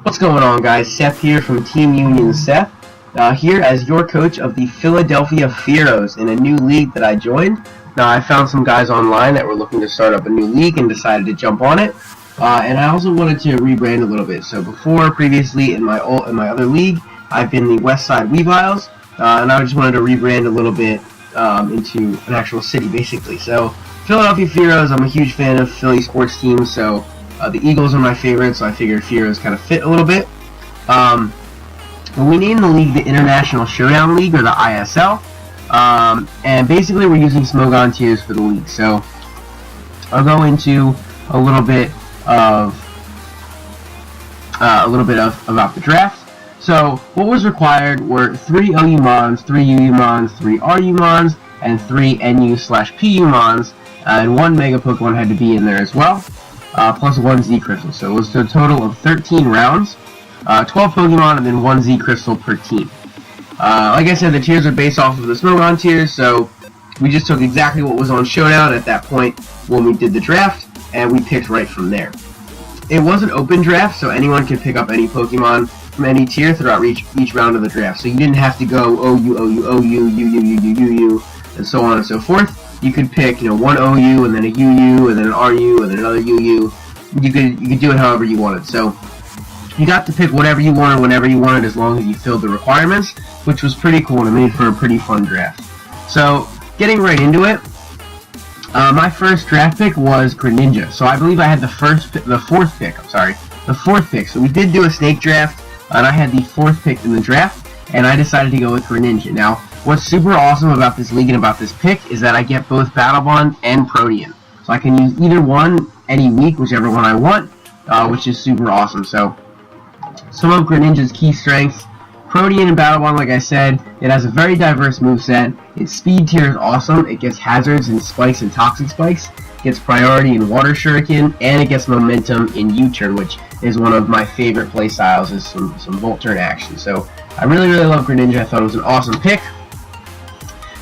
What's going on, guys? Seth here from Team Union Seth, here as your coach of the Philadelphia Fearows in a new league that I joined. Now, I found some guys online that were looking to start up a new league and decided to jump on it. And I also wanted to rebrand a little bit. So previously in my other league, I've been the Westside Weaviles, and I just wanted to rebrand a little bit into an actual city, basically. So Philadelphia Fearows, I'm a huge fan of Philly sports teams, so the Eagles are my favorite, so I figured Fearows kind of fit a little bit. We named the league the International Showdown League, or the ISL, and basically we're using Smogon tiers for the league. So I'll go into a little bit about the draft. So what was required were 3 OU Mons, 3 UU Mons, 3 RU Mons, and 3 NU/PU Mons, and 1 Mega Pokemon had to be in there as well. Plus 1 Z Crystal. So it was a total of 13 rounds, 12 Pokemon, and then 1 Z Crystal per team. Like I said, the tiers are based off of the Smogon tiers, so we just took exactly what was on Showdown at that point when we did the draft, and we picked right from there. It was an open draft, so anyone could pick up any Pokemon from any tier throughout each round of the draft. So you didn't have to go OU, OU, OU, UU, and so on and so forth. You could pick, one OU and then a UU and then an RU and then another UU. You could do it however you wanted. So you got to pick whatever you wanted whenever you wanted, as long as you filled the requirements, which was pretty cool and it made for a pretty fun draft. So getting right into it, my first draft pick was Greninja. So I believe I had the fourth pick. So we did do a snake draft, and I had the 4th pick in the draft, and I decided to go with Greninja. Now, what's super awesome about this league and about this pick is that I get both Battle Bond and Protean. So I can use either one any week, whichever one I want, which is super awesome. So some of Greninja's key strengths: Protean and Battle Bond, like I said, it has a very diverse moveset. Its speed tier is awesome. It gets hazards and spikes and toxic spikes. It gets priority in Water Shuriken, and it gets momentum in U-turn, which is one of my favorite play styles, is some Volt Turn action. So I really love Greninja. I thought it was an awesome pick.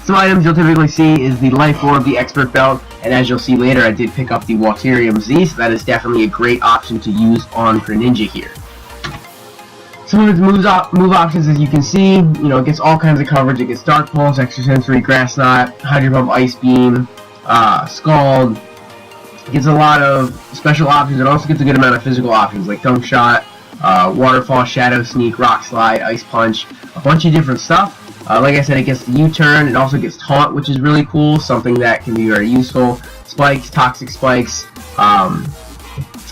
Some items you'll typically see is the Life Orb, the Expert Belt, and as you'll see later, I did pick up the Walkerium Z, so that is definitely a great option to use on Greninja here. Some of its move options, as you can see, it gets all kinds of coverage. It gets Dark Pulse, Extra Sensory, Grass Knot, Hydro Pump, Ice Beam, Scald. It gets a lot of special options. It also gets a good amount of physical options, like Dunk Shot, Waterfall, Shadow Sneak, Rock Slide, Ice Punch, a bunch of different stuff. Like I said, it gets the U-turn. It also gets Taunt, which is really cool, something that can be very useful. Spikes, Toxic Spikes,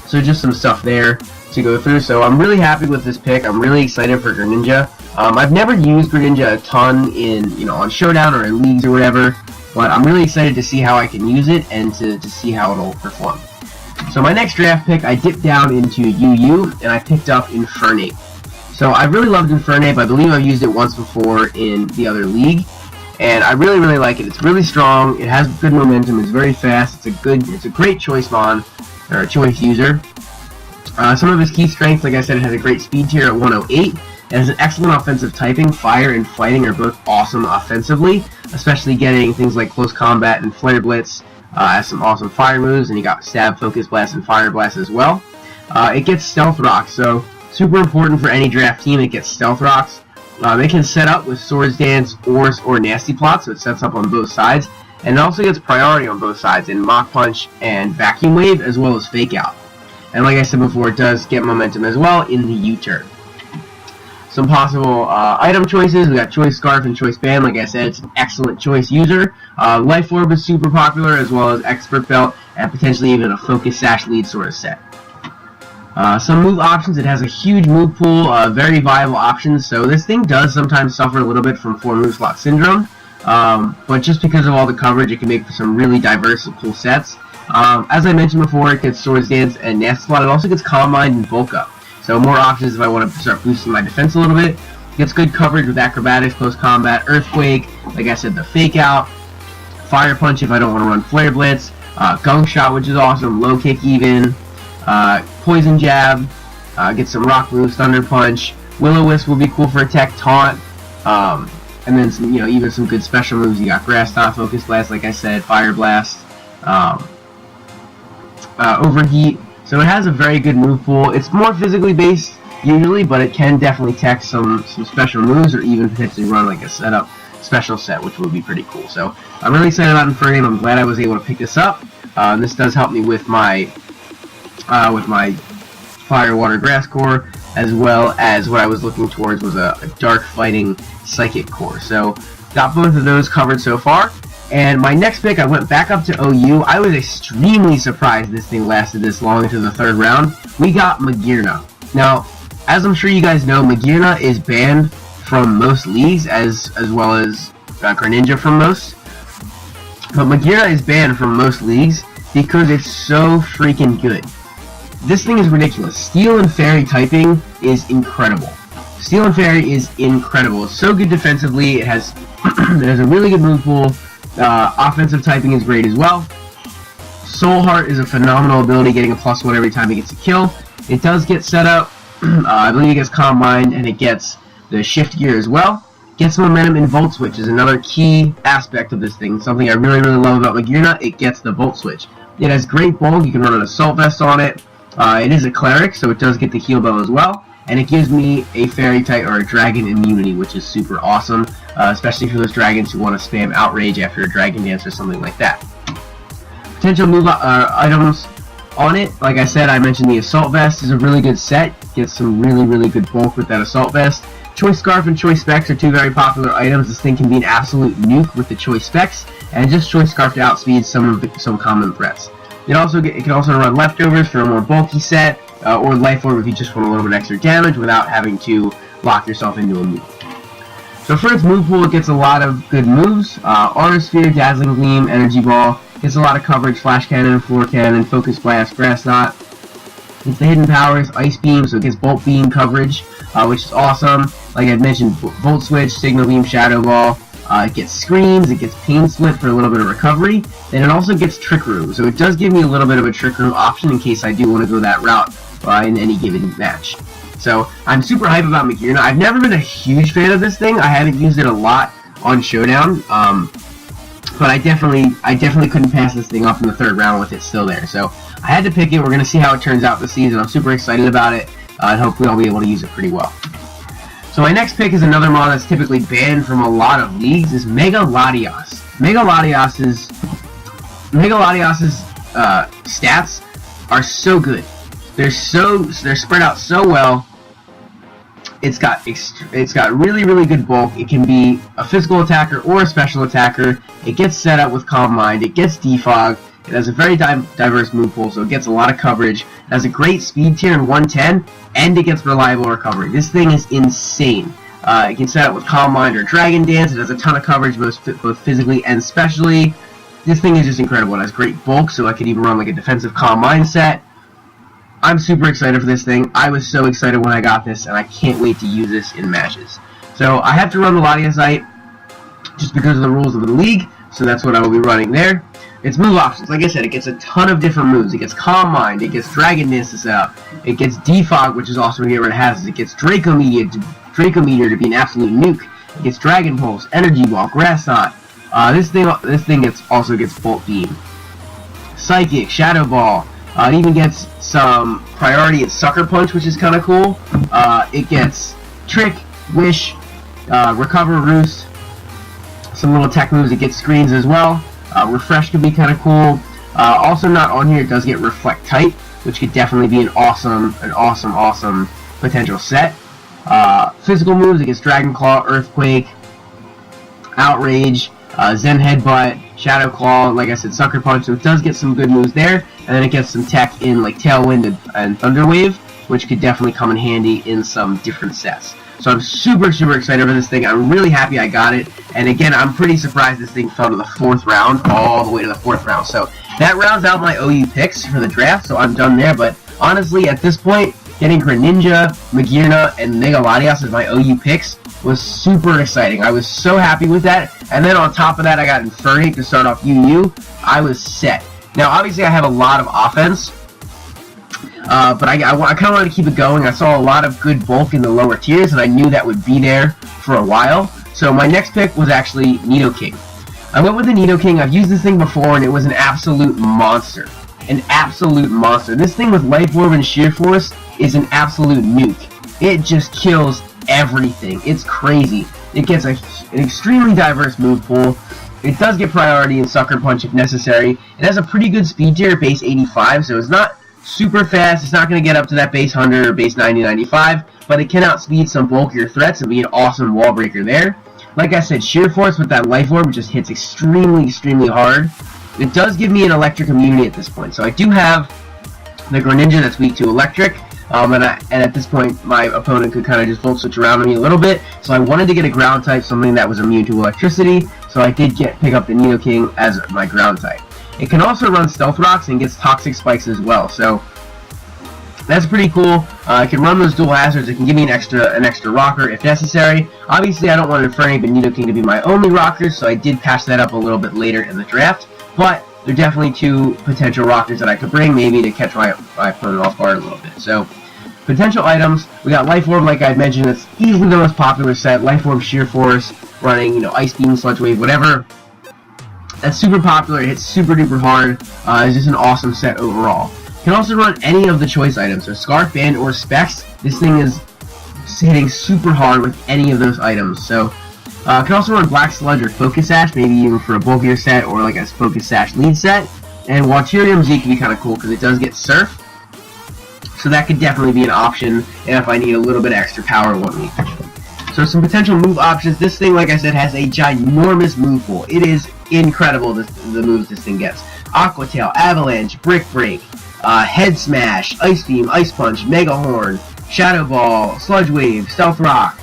so just some stuff there to go through. So I'm really happy with this pick. I'm really excited for Greninja. I've never used Greninja a ton on Showdown or in leagues or whatever, but I'm really excited to see how I can use it and to see how it'll perform. So my next draft pick, I dipped down into UU, and I picked up Infernape. So I really loved Infernape. I believe I've used it once before in the other league, and I really like it. It's really strong. It has good momentum. It's very fast. It's a great choice mon, or a choice user. Some of his key strengths, like I said, it has a great speed tier at 108. It has an excellent offensive typing. Fire and Fighting are both awesome offensively, especially getting things like Close Combat and Flare Blitz. Has some awesome fire moves, and you got Stab, Focus Blast, and Fire Blast as well. It gets Stealth Rocks, so super important for any draft team. It gets Stealth Rocks. It can set up with Swords Dance or Nasty Plot, so it sets up on both sides. And it also gets priority on both sides in Mach Punch and Vacuum Wave, as well as Fake Out. And like I said before, it does get momentum as well in the U-turn. Some possible item choices: we got Choice Scarf and Choice Band. Like I said, it's an excellent choice user. Life Orb is super popular, as well as Expert Belt, and potentially even a Focus Sash lead sort of set. Some move options: it has a huge move pool, very viable options, so this thing does sometimes suffer a little bit from 4 move slot syndrome, but just because of all the coverage, it can make for some really diverse and cool sets. As I mentioned before, it gets Swords Dance and Nasty Plot. It also gets Calm Mind and Bulk Up, so more options if I want to start boosting my defense a little bit. It gets good coverage with Acrobatics, Close Combat, Earthquake, like I said, the Fake Out, Fire Punch if I don't want to run Flare Blitz, Gunk Shot, which is awesome, Low Kick even, Poison Jab, get some Rock moves, Thunder Punch, Will-O-Wisp will be cool for attack, Taunt, and then some, even some good special moves. You got Grass Knot, Focus Blast, like I said, Fire Blast, Overheat. So it has a very good move pool. It's more physically based usually, but it can definitely tech some special moves, or even potentially run like a setup special set, which would be pretty cool. So I'm really excited about Infernape. I'm glad I was able to pick this up. This does help me with my Fire, Water, Grass core, as well as what I was looking towards was a Dark Fighting Psychic core. So got both of those covered so far. And my next pick, I went back up to OU. I was extremely surprised this thing lasted this long into the 3rd round. We got Magirna. Now, as I'm sure you guys know, Magirna is banned from most leagues, as well as Greninja from most. But Magirna is banned from most leagues because it's so freaking good. This thing is ridiculous. Steel and Fairy typing is incredible. Steel and Fairy is incredible. It's so good defensively. It has a really good move pool. Offensive typing is great as well. Soul Heart is a phenomenal ability, getting a +1 every time it gets a kill. It does get set up. I believe it gets Calm Mind, and it gets the Shift Gear as well. Gets momentum in Volt Switch is another key aspect of this thing. Something I really love about Magirna. It gets the Volt Switch. It has great bulk. You can run an Assault Vest on it. It is a Cleric, so it does get the Heal Bell as well. And it gives me a Fairy type or a Dragon immunity, which is super awesome, especially for those dragons who want to spam Outrage after a Dragon Dance or something like that. Potential move items on it, like I said, I mentioned the Assault Vest is a really good set. Gets some really good bulk with that Assault Vest. Choice Scarf and Choice Specs are two very popular items. This thing can be an absolute nuke with the Choice Specs, and just Choice Scarf to outspeed some common threats. It can also run Leftovers for a more bulky set, or Life Orb if you just want a little bit extra damage without having to lock yourself into a move. So for its move pool, it gets a lot of good moves. Aura Sphere, Dazzling Gleam, Energy Ball. Gets a lot of coverage, Flash Cannon, Floor Cannon, Focus Blast, Grass Knot. Gets the hidden powers, Ice Beam, so it gets Bolt Beam coverage, which is awesome. Like I mentioned, Volt Switch, Signal Beam, Shadow Ball. It gets Screams, it gets Pain Split for a little bit of recovery, and it also gets Trick Room. So it does give me a little bit of a Trick Room option in case I do want to go that route in any given match. So I'm super hyped about Magirna. I've never been a huge fan of this thing. I haven't used it a lot on Showdown, but I definitely couldn't pass this thing off in the 3rd round with it still there. So I had to pick it. We're going to see how it turns out this season. I'm super excited about it, and hopefully I'll be able to use it pretty well. So my next pick is another mon that's typically banned from a lot of leagues, is Mega Latios. Mega Latios's stats are so good. They're spread out so well. It's got really good bulk. It can be a physical attacker or a special attacker. It gets set up with Calm Mind. It gets Defog. It has a very diverse move pool, so it gets a lot of coverage. It has a great speed tier in 110, and it gets reliable recovery. This thing is insane. It can set up with Calm Mind or Dragon Dance. It has a ton of coverage, both physically and specially. This thing is just incredible. It has great bulk, so I could even run like a defensive Calm Mind set. I'm super excited for this thing. I was so excited when I got this, and I can't wait to use this in matches. So I have to run the Latiosite just because of the rules of the league, so that's what I will be running there. Its move options, like I said, it gets a ton of different moves. It gets Calm Mind, it gets Dragon Dance to set up, it gets Defog, which is also here where it has it gets Draco Meteor to be an absolute nuke, it gets Dragon Pulse, Energy Ball, Grass Knot. This thing also gets Bolt Beam, Psychic, Shadow Ball. It even gets some priority at Sucker Punch, which is kind of cool. It gets Trick, Wish, Recover, Roost, some little tech moves. It gets Screens as well. Refresh could be kind of cool. Also not on here, it does get Reflect Tight, which could definitely be an awesome potential set. Physical moves, it gets Dragon Claw, Earthquake, Outrage, Zen Headbutt, Shadow Claw, like I said, Sucker Punch, so it does get some good moves there, and then it gets some tech in like Tailwind and Thunder Wave, which could definitely come in handy in some different sets. So I'm super excited for this thing. I'm really happy I got it, and again, I'm pretty surprised this thing fell to the 4th round, all the way to the 4th round. So that rounds out my OU picks for the draft, so I'm done there, but honestly, at this point, getting Greninja, Magirna, and Mega Latios as my OU picks was super exciting. I was so happy with that, and then on top of that, I got Infernape to start off UU. I was set. Now, obviously, I have a lot of offense, but I kind of wanted to keep it going. I saw a lot of good bulk in the lower tiers, and I knew that would be there for a while. So my next pick was actually Amido King. I went with the Amido King. I've used this thing before, and it was an absolute monster. An absolute monster. This thing with Life Orb and Sheer Force is an absolute nuke. it just kills everything. It's crazy. It gets an extremely diverse move pool. It does get priority in Sucker Punch if necessary. It has a pretty good speed tier at base 85, so it's not super fast. It's not going to get up to that base 100 or base 90, 95, but it can outspeed some bulkier threats and be an awesome wall breaker there. Like I said, Sheer Force with that Life Orb just hits extremely, extremely hard. It does give me an electric immunity at this point, so I do have the Greninja that's weak to electric. And at this point, my opponent could kind of just Volt Switch around me a little bit. So I wanted to get a ground type, something that was immune to electricity. So I did pick up the Amido King as my ground type. It can also run Stealth Rocks and gets Toxic Spikes as well. So that's pretty cool. It can run those dual hazards. It can give me an extra rocker if necessary. Obviously, I don't want Infernape and Amido King to be my only rockers, so I did patch that up a little bit later in the draft. But they're definitely two potential rockers that I could bring, maybe to catch my opponent off guard a little bit. So, potential items, we got Life Orb, like I mentioned, that's easily the most popular set. Life Orb, Sheer Force, running, Ice Beam, Sludge Wave, whatever. That's super popular, it hits super duper hard. It's just an awesome set overall. You can also run any of the choice items, so Scarf, Band, or Specs. This thing is hitting super hard with any of those items. So, can also run Black Sludge or Focus Sash, maybe even for a bulkier set or like a Focus Sash lead set. And Waterium Z can be kind of cool because it does get Surf. So that could definitely be an option if I need a little bit extra power one week. So some potential move options. This thing, like I said, has a ginormous move pool. It is incredible, the moves this thing gets. Aqua Tail, Avalanche, Brick Break, Head Smash, Ice Beam, Ice Punch, Mega Horn, Shadow Ball, Sludge Wave, Stealth Rock,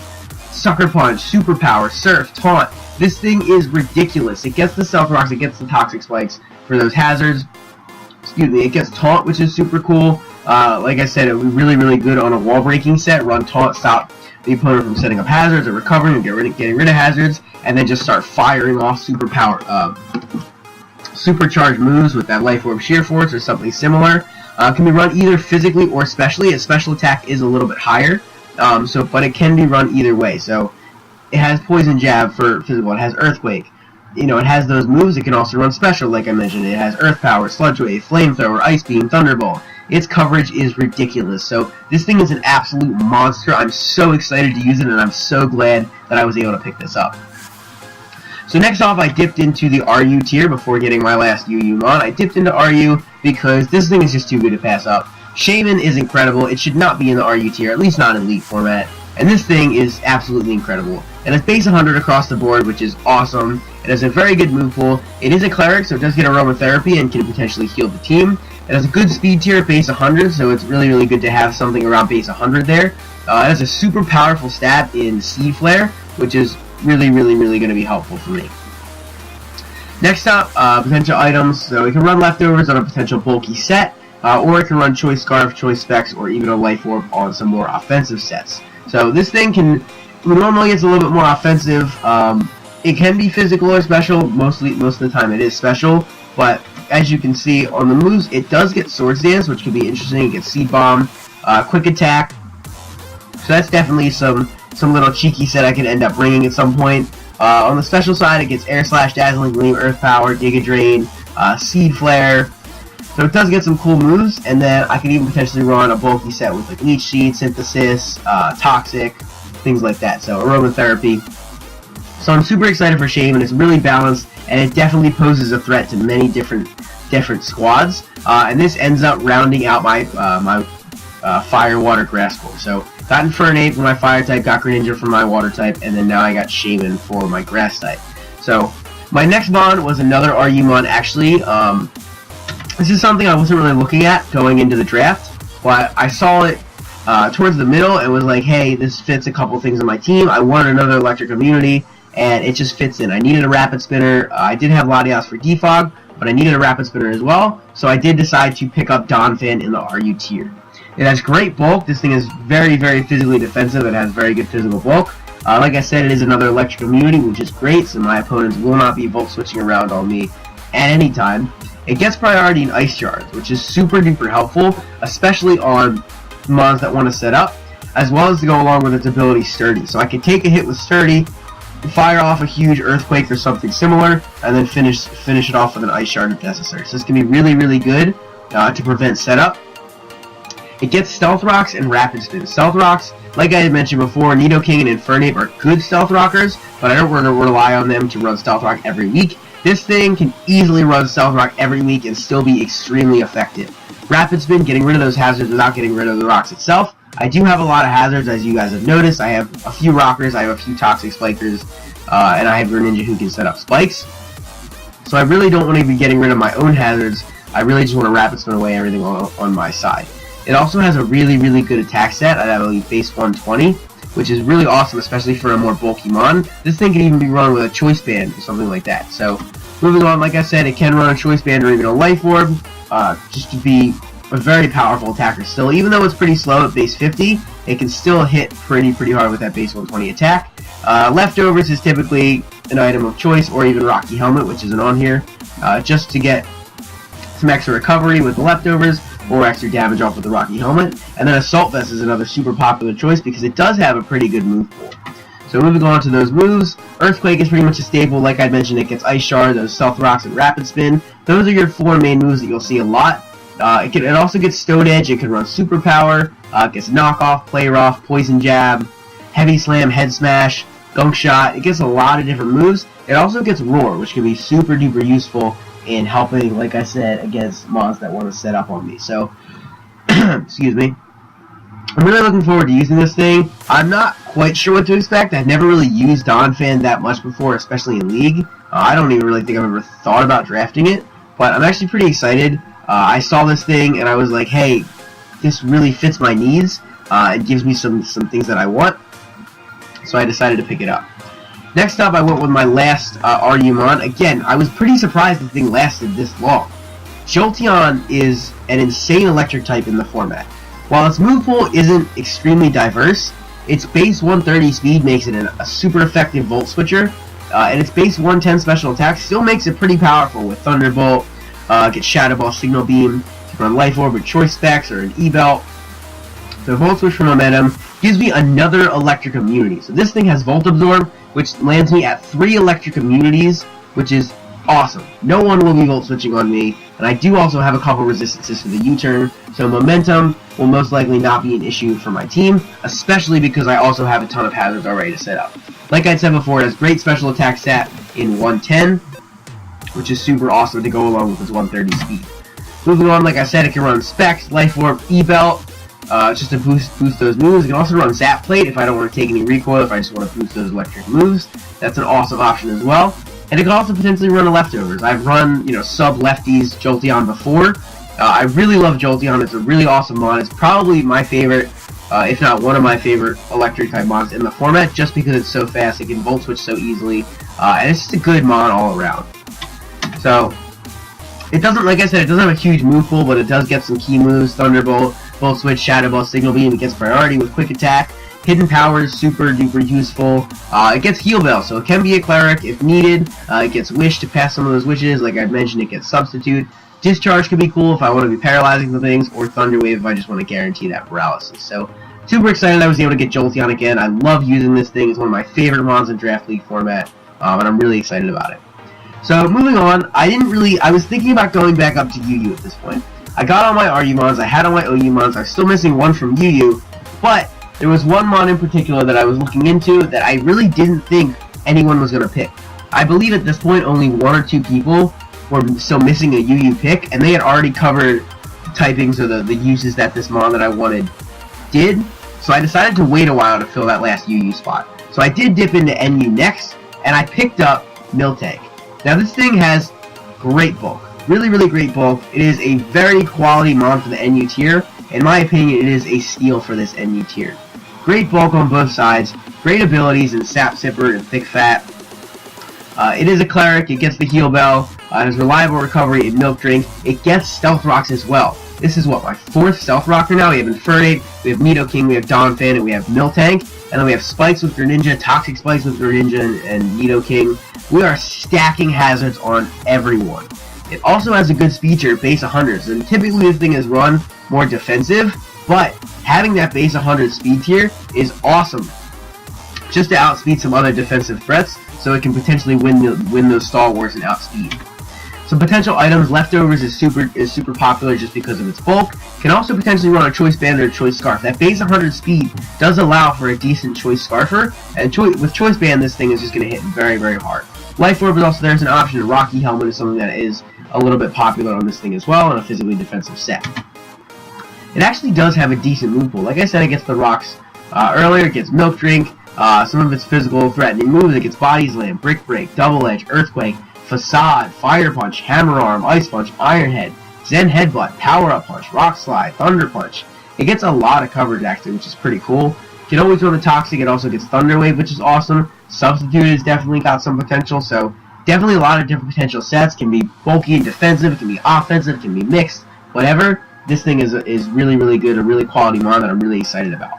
Sucker Punch, Superpower, Surf, Taunt. This thing is ridiculous. It gets the Stealth Rocks, it gets the Toxic Spikes for those hazards. Excuse me, it gets Taunt, which is super cool. Like I said, it would be really, really good on a wall breaking set. Run Taunt, stop the opponent from setting up hazards or recovering and getting rid of hazards, and then just start firing off supercharged moves with that Life Orb, Sheer Force, or something similar. Can be run either physically or specially. Its special attack is a little bit higher, but it can be run either way. So it has Poison Jab for physical. It has Earthquake. It has those moves. It can also run special, like I mentioned. It has Earth Power, Sludge Wave, Flamethrower, Ice Beam, Thunderbolt. Its coverage is ridiculous. So this thing is an absolute monster. I'm so excited to use it, and I'm so glad that I was able to pick this up. So next off, I dipped into the RU tier before getting my last UU mon. I dipped into RU because this thing is just too good to pass up. Shaymin is incredible. It should not be in the RU tier, at least not in Elite format. And this thing is absolutely incredible. It has base 100 across the board, which is awesome. It has a very good move pool. It is a cleric, so it does get aromatherapy and can potentially heal the team. It has a good speed tier at base 100, so it's really, really good to have something around base 100 there. It has a super powerful stab in Seed Flare, which is really, really, really going to be helpful for me. Next up, potential items. So it can run Leftovers on a potential bulky set, or it can run Choice Scarf, Choice Specs, or even a Life Orb on some more offensive sets. So this thing normally it's a little bit more offensive. It can be physical or special. Most of the time it is special, but as you can see on the moves, it does get Swords Dance, which could be interesting. It gets Seed Bomb, Quick Attack. So that's definitely some little cheeky set I could end up bringing at some point. On the special side, it gets Air Slash, Dazzling Gleam, Earth Power, Giga Drain, Seed Flare. So it does get some cool moves, and then I could even potentially run a bulky set with like Leech Seed, Synthesis, Toxic, things like that. So aromatherapy. So I'm super excited for Shaymin. It's really balanced, and it definitely poses a threat to many different squads. And this ends up rounding out my Fire, Water, Grass core. So got Infernape for my Fire type, got Greninja for my Water type, and then now I got Shaymin for my Grass type. So my next mon was another RU mon. Actually, this is something I wasn't really looking at going into the draft, but I saw it towards the middle and was like, hey, this fits a couple things on my team. I wanted another electric immunity, and it just fits in. I needed a rapid spinner. I did have Latios for defog, but I needed a rapid spinner as well, so I did decide to pick up Donphan in the RU tier. It has great bulk. This thing is very, very physically defensive. It has very good physical bulk. Like I said, it is another electric immunity, which is great, so my opponents will not be Volt switching around on me at any time. It gets priority in Ice Shards, which is super duper helpful, especially on mons that want to set up, as well as to go along with its ability Sturdy. So I can take a hit with Sturdy, fire off a huge Earthquake or something similar, and then finish it off with an Ice Shard if necessary. So this can be really, really good to prevent setup. It gets Stealth Rocks and Rapid Spin. Stealth Rocks, like I had mentioned before, Amido King and Infernape are good Stealth Rockers, but I don't want to rely on them to run Stealth Rock every week. This thing can easily run Stealth Rock every week and still be extremely effective. Rapid Spin, getting rid of those hazards without getting rid of the rocks itself. I do have a lot of hazards, as you guys have noticed. I have a few rockers, I have a few toxic spikers, and I have Greninja who can set up spikes. So I really don't want to be getting rid of my own hazards. I really just want to Rapid Spin away everything on my side. It also has a really, really good attack stat at, I believe, base 120, which is really awesome, especially for a more bulky mon. This thing can even be run with a Choice Band or something like that. So, moving on, like I said, it can run a Choice Band or even a Life Orb, just to be a very powerful attacker still. Even though it's pretty slow at base 50, it can still hit pretty hard with that base 120 attack. Leftovers is typically an item of choice, or even Rocky Helmet, which isn't on here, just to get some extra recovery with the leftovers, or extra damage off with the Rocky Helmet. And then Assault Vest is another super popular choice because it does have a pretty good move pool. So moving on to those moves, Earthquake is pretty much a staple. Like I mentioned, it gets Ice Shard, those Stealth Rocks, and Rapid Spin. Those are your 4 main moves that you'll see a lot. It also gets Stone Edge, it can run Superpower, it gets Knockoff, Play Rough, Poison Jab, Heavy Slam, Head Smash, Gunk Shot. It gets a lot of different moves. It also gets Roar, which can be super duper useful in helping, like I said, against mons that want to set up on me. So, excuse me. I'm really looking forward to using this thing. I'm not quite sure what to expect. I've never really used Donphan that much before, especially in League. I don't even really think I've ever thought about drafting it, but I'm actually pretty excited. I saw this thing and I was like, hey, this really fits my needs. It gives me some things that I want, so I decided to pick it up. Next up, I went with my last Argumon. Again, I was pretty surprised the thing lasted this long. Jolteon is an insane electric type in the format. While its move pool isn't extremely diverse, its base 130 speed makes it a super effective Volt Switcher, and its base 110 special attack still makes it pretty powerful with Thunderbolt, gets Shadow Ball, Signal Beam, to run Life Orb with Choice Specs or an E-Belt. The Volt Switch for Momentum gives me another electric immunity. So this thing has Volt Absorb, which lands me at 3 electric immunities, which is awesome. No one will be Volt Switching on me, and I do also have a couple resistances for the U-turn, so Momentum will most likely not be an issue for my team, especially because I also have a ton of hazards already to set up. Like I said before, it has great special attack stat in 110, which is super awesome to go along with its 130 speed. Moving on, like I said, it can run Specs, Life Orb, E-Belt, just to boost those moves. It can also run Zap Plate if I don't want to take any recoil, if I just want to boost those electric moves. That's an awesome option as well. And it can also potentially run a Leftovers. I've run, sub-lefties Jolteon before. I really love Jolteon. It's a really awesome mod. It's probably my favorite, if not one of my favorite electric type mods in the format, just because it's so fast. It can Volt Switch so easily, and it's just a good mod all around. So, it doesn't, like I said, it doesn't have a huge move pool, but it does get some key moves. Thunderbolt, Volt Switch, Shadow Ball, Signal Beam. It gets priority with Quick Attack. Hidden Power is super duper useful. It gets Heal Bell, so it can be a Cleric if needed. It gets Wish to pass some of those wishes. Like I mentioned, it gets Substitute. Discharge could be cool if I want to be paralyzing the things, or Thunder Wave if I just want to guarantee that paralysis. So, super excited I was able to get Jolteon again. I love using this thing. It's one of my favorite mons in Draft League format, and I'm really excited about it. So, moving on, I was thinking about going back up to UU at this point. I got all my RU mons, I had all my OU mons, I'm still missing one from UU, but there was one mon in particular that I was looking into that I really didn't think anyone was going to pick. I believe at this point only 1 or 2 people were still missing a UU pick, and they had already covered the typings or the uses that this mon that I wanted did, so I decided to wait a while to fill that last UU spot. So I did dip into NU next, and I picked up Miltank. Now this thing has great bulk. Really, really great bulk. It is a very quality mon for the NU tier. In my opinion, it is a steal for this NU tier. Great bulk on both sides. Great abilities in Sap Sipper and Thick Fat. It is a Cleric. It gets the Heal Bell. It has reliable recovery in Milk Drink. It gets Stealth Rocks as well. This is what, my 4th Stealth Rocker now? We have Infernape, we have Amido King, we have Donphan, and we have Miltank. And then we have Spikes with Greninja, Toxic Spikes with Greninja and Amido King. We are stacking hazards on everyone. It also has a good speed tier, base 100s, and typically this thing is run more defensive, but having that base 100 speed tier is awesome, just to outspeed some other defensive threats, so it can potentially win those Stalwarts and outspeed. Some potential items, Leftovers is super popular just because of its bulk. Can also potentially run a Choice Band or a Choice Scarf. That base 100 speed does allow for a decent Choice Scarfer, and with Choice Band this thing is just going to hit very, very hard. Life Orb is also there as an option. Rocky Helmet is something that is a little bit popular on this thing as well, in a physically defensive set. It actually does have a decent move pool. Like I said, it gets the rocks earlier, it gets Milk Drink, some of its physical threatening moves, it gets Body Slam, Brick Break, Double Edge, Earthquake, Facade, Fire Punch, Hammer Arm, Ice Punch, Iron Head, Zen Headbutt, Power Up Punch, Rock Slide, Thunder Punch. It gets a lot of coverage actually, which is pretty cool. You can always run the Toxic, it also gets Thunder Wave, which is awesome. Substitute has definitely got some potential, so definitely a lot of different potential sets. Can be bulky and defensive, it can be offensive, it can be mixed, whatever. This thing is really, really good, a really quality mon that I'm really excited about.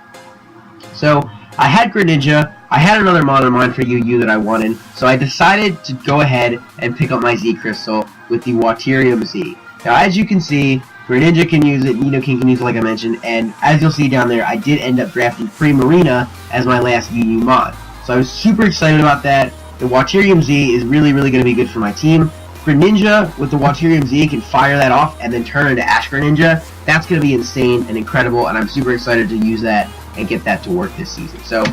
So, I had Greninja, I had another mon in mind for UU that I wanted, so I decided to go ahead and pick up my Z Crystal with the Waterium Z. Now, as you can see, Greninja can use it, Amido King can use it like I mentioned, and as you'll see down there, I did end up drafting Primarina as my last UU mon. So I was super excited about that. The Waterium Z is really, really going to be good for my team. Greninja with the Waterium Z can fire that off and then turn into Ash Greninja. That's going to be insane and incredible, and I'm super excited to use that and get that to work this season. So,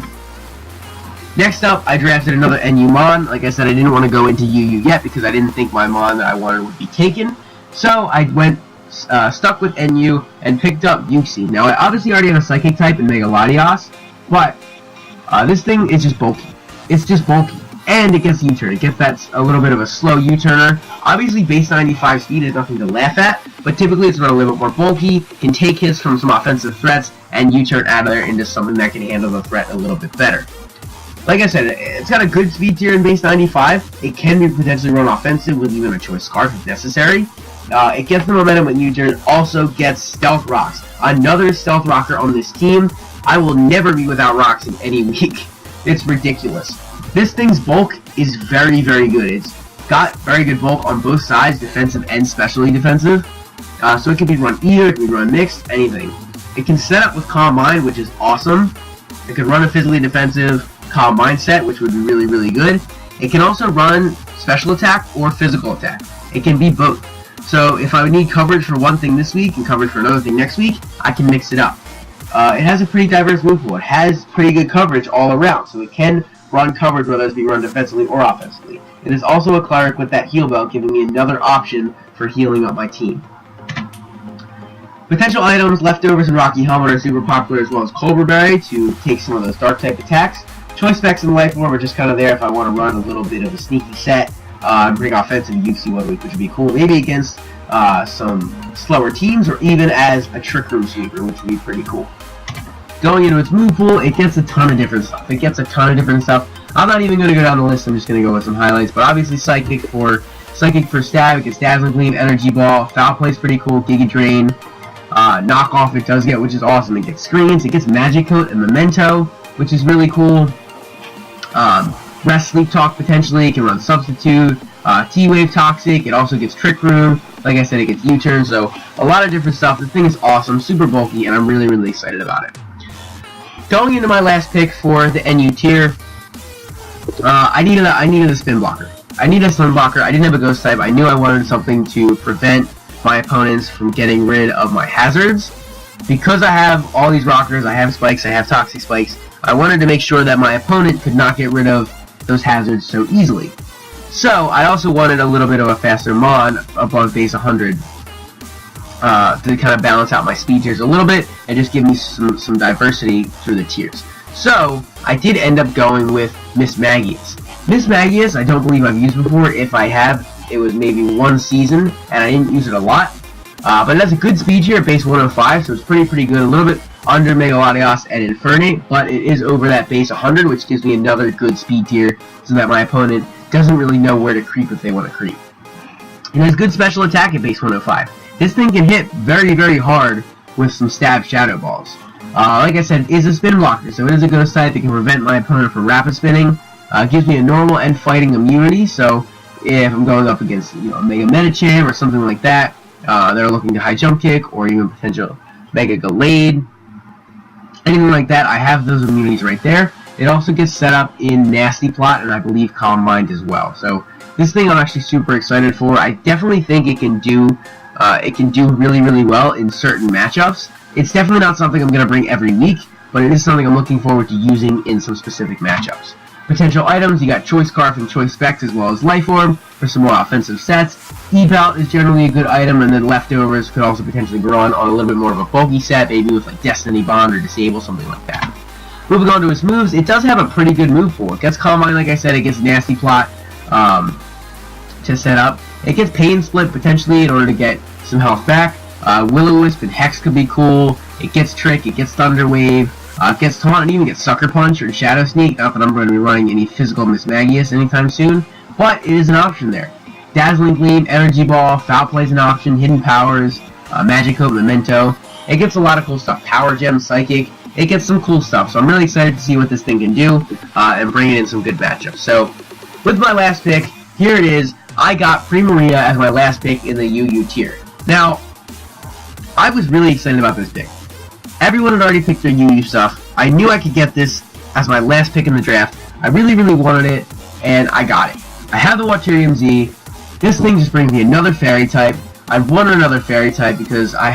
next up, I drafted another NU mon. Like I said, I didn't want to go into UU yet because I didn't think my mon that I wanted would be taken. So I went stuck with NU and picked up Uxie. Now, I obviously already have a Psychic type in Mega Latios, but this thing is just bulky. It's just bulky. And it gets U-turn. It gets that a little bit of a slow U-turner. Obviously, base 95 speed is nothing to laugh at, but typically it's a little bit more bulky, can take hits from some offensive threats, and U-turn out of there into something that can handle the threat a little bit better. Like I said, it's got a good speed tier in base 95. It can be potentially run offensive with even a Choice Scarf if necessary. It gets the momentum with U-turn, also gets Stealth Rocks. Another Stealth Rocker on this team. I will never be without rocks in any week. It's ridiculous. This thing's bulk is very, very good. It's got very good bulk on both sides, defensive and specially defensive. So it can be run either, it can be run mixed, anything. It can set up with Calm Mind, which is awesome. It can run a physically defensive Calm Mind set, which would be really, really good. It can also run special attack or physical attack. It can be both. So if I would need coverage for one thing this week and coverage for another thing next week, I can mix it up. It has a pretty diverse move pool. It has pretty good coverage all around, so it can run coverage whether it's being run defensively or offensively. It is also a cleric with that heal belt, giving me another option for healing up my team. Potential items, Leftovers and Rocky Helmet are super popular, as well as Cobra Berry to take some of those dark type attacks. Choice Specs and Life Orb are just kind of there if I want to run a little bit of a sneaky set and bring offensive UC 1 week, which would be cool. Maybe against some slower teams, or even as a Trick Room Sweeper, which would be pretty cool. Going into its move pool, it gets a ton of different stuff. I'm not even going to go down the list, I'm just going to go with some highlights. But obviously Psychic for Stab, it gets Dazzling Gleam, Energy Ball, Foul Play's pretty cool, Giga Drain, Knockoff it does get, which is awesome. It gets Screens, it gets Magic Coat and Memento, which is really cool. Rest Sleep Talk potentially, it can run Substitute, T-Wave Toxic, it also gets Trick Room, like I said it gets U-Turn, so a lot of different stuff. The thing is awesome, super bulky, and I'm really, really excited about it. Going into my last pick for the NU tier, I needed a spin blocker. I didn't have a ghost type. I knew I wanted something to prevent my opponents from getting rid of my hazards. Because I have all these rockers, I have spikes, I have toxic spikes, I wanted to make sure that my opponent could not get rid of those hazards so easily. So, I also wanted a little bit of a faster mon above base 100 to kind of balance out my speed tiers a little bit and just give me some diversity through the tiers. So, I did end up going with Miss Maggie's. Miss Maggie's, I don't believe I've used before. If I have, it was maybe one season, and I didn't use it a lot. But it has a good speed tier at base 105, so it's pretty good. A little bit under Mega Latios and Infernape, but it is over that base 100, which gives me another good speed tier so that my opponent doesn't really know where to creep if they want to creep. It has good special attack at base 105. This thing can hit very, very hard with some Stab Shadow Balls. Like I said, it is a spin blocker, so it is a ghost type that can prevent my opponent from rapid spinning. Gives me a normal and fighting immunity, so if I'm going up against a Mega Medicham or something like that, that are looking to high jump kick, or even potential Mega Gallade, anything like that, I have those immunities right there. It also gets set up in Nasty Plot and I believe Calm Mind as well. So This thing I'm actually super excited for. I definitely think it can do really, really well in certain matchups. It's definitely not something I'm going to bring every week, but it is something I'm looking forward to using in some specific matchups. Potential items, you got Choice Scarf and Choice Specs as well as Life Orb for some more offensive sets. E-Belt is generally a good item, and then Leftovers could also potentially grow on a little bit more of a bulky set, maybe with like Destiny Bond or Disable, something like that. Moving on to its moves, it does have a pretty good move pool. It gets Calm Mind, like I said, it gets Nasty Plot to set up. It gets Pain Split potentially in order to get some health back. Will-O-Wisp and Hex could be cool. It gets Trick, it gets Thunder Wave. It gets Taunt, and even gets Sucker Punch or Shadow Sneak. Not that I'm going to be running any physical Miss Magius anytime soon, but it is an option there. Dazzling Gleam, Energy Ball, Foul Play is an option, Hidden Powers, Magikarp, Memento. It gets a lot of cool stuff. Power Gem, Psychic. It gets some cool stuff, so I'm really excited to see what this thing can do and bring it in some good matchups. So, with my last pick, here it is. I got Primarina as my last pick in the UU tier. Now, I was really excited about this pick. Everyone had already picked their UU stuff. I knew I could get this as my last pick in the draft. I really, really wanted it, and I got it. I have the Waterium Z. This thing just brings me another Fairy type. I've won another Fairy type because I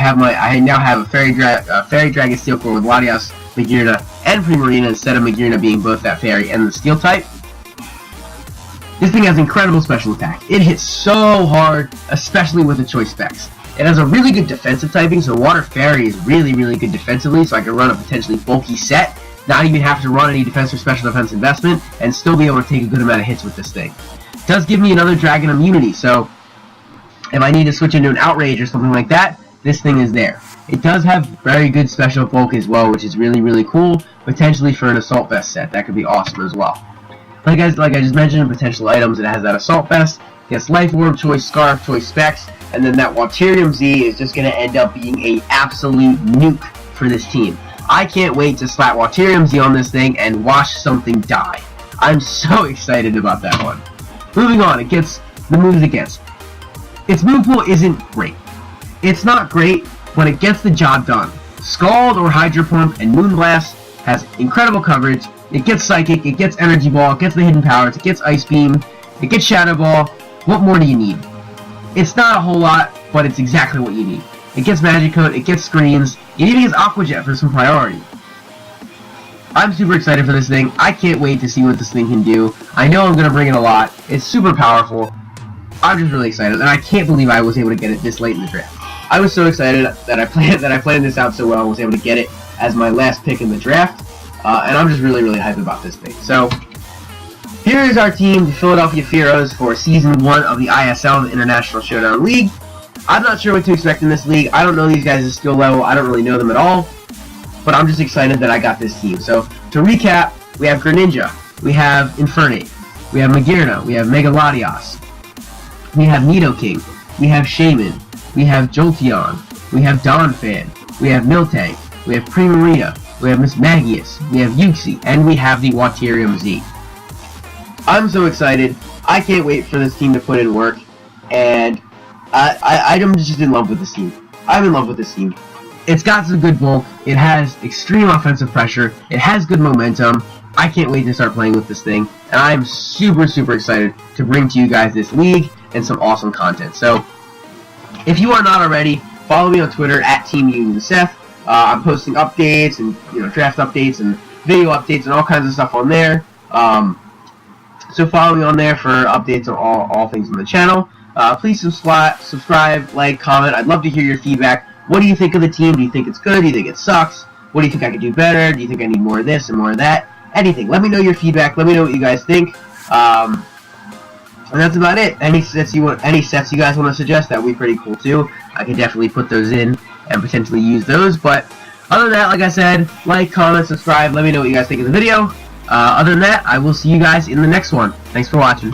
now have a Fairy Dragon Steel Core with Latios, Magearna, and Primarina instead of Magearna being both that Fairy and the Steel type. This thing has incredible special attack. It hits so hard, especially with the Choice Specs. It has a really good defensive typing, so Water Fairy is really, really good defensively, so I can run a potentially bulky set, not even have to run any defense or special defense investment, and still be able to take a good amount of hits with this thing. It does give me another Dragon Immunity, so if I need to switch into an Outrage or something like that, this thing is there. It does have very good special bulk as well, which is really, really cool, potentially for an Assault Vest set. That could be awesome as well. Like I just mentioned, potential items, it has that Assault Vest, it has Life Orb, Choice Scarf, Choice Specs, and then that Waterium Z is just going to end up being an absolute nuke for this team. I can't wait to slap Waterium Z on this thing and watch something die. I'm so excited about that one. Moving on, it gets the moves it gets. Its move pool isn't great. It's not great, but it gets the job done. Scald or Hydro Pump and Moonblast has incredible coverage. It gets Psychic, it gets Energy Ball, it gets the Hidden Powers, it gets Ice Beam, it gets Shadow Ball. What more do you need? It's not a whole lot, but it's exactly what you need. It gets Magic Coat, it gets Screens, it even gets Aqua Jet for some priority. I'm super excited for this thing. I can't wait to see what this thing can do. I know I'm going to bring it a lot. It's super powerful. I'm just really excited, and I can't believe I was able to get it this late in the draft. I was so excited that I planned this out so well and was able to get it as my last pick in the draft, and I'm just really, really hyped about this thing. So, here is our team, the Philadelphia Fearows, for Season 1 of the ISL, the International Showdown League. I'm not sure what to expect in this league. I don't know these guys' skill level. I don't really know them at all, but I'm just excited that I got this team. So, to recap, we have Greninja, we have Infernape, we have Magearna, we have Mega Latios, we have Amido King, we have Shaymin, we have Jolteon, we have Donphan, we have Miltank, we have Primarina, we have Miss Magius, we have Uxie, and we have the Waterium Z. I'm so excited. I can't wait for this team to put in work, and I'm just in love with this team. I'm in love with this team. It's got some good bulk, it has extreme offensive pressure, it has good momentum. I can't wait to start playing with this thing, and I'm super, super excited to bring to you guys this league and some awesome content. So, if you are not already, follow me on Twitter at TeamUnionSeth. I'm posting updates and draft updates and video updates and all kinds of stuff on there. So follow me on there for updates on all things on the channel. Please subscribe, like, comment. I'd love to hear your feedback. What do you think of the team? Do you think it's good? Do you think it sucks? What do you think I could do better? Do you think I need more of this and more of that? Anything. Let me know your feedback. Let me know what you guys think. And that's about it. Any sets you guys want to suggest, that would be pretty cool too. I can definitely put those in and potentially use those. But other than that, like I said, like, comment, subscribe. Let me know what you guys think of the video. Other than that, I will see you guys in the next one. Thanks for watching.